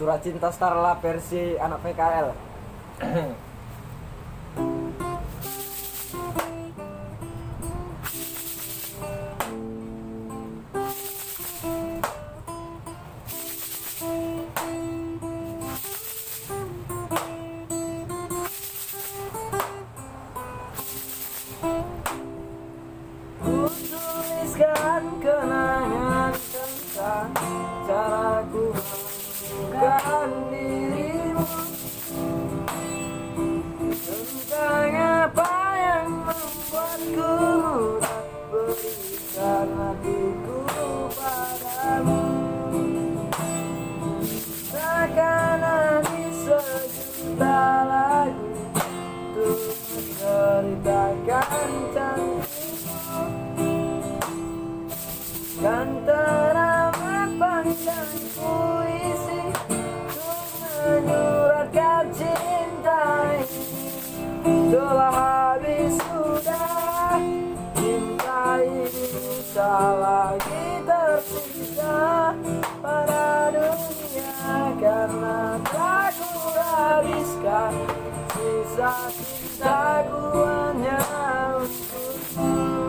Surat Cinta Starla versi anak PKL. Ku tuliskan kenangan tentang caraku menemukan dirimu, tentang apa yang membuatku mudah berikan hatiku padamu. Takkan ada sejuta lagu untuk menceritakan cantikmu, kan teramat panjang puisi untuk menyuratkan cinta ini. Telah habis sudah, cinta ini tak lagi tersisa pada dunia, karena telah ku habiskan sisa cintaku hanya untukmu.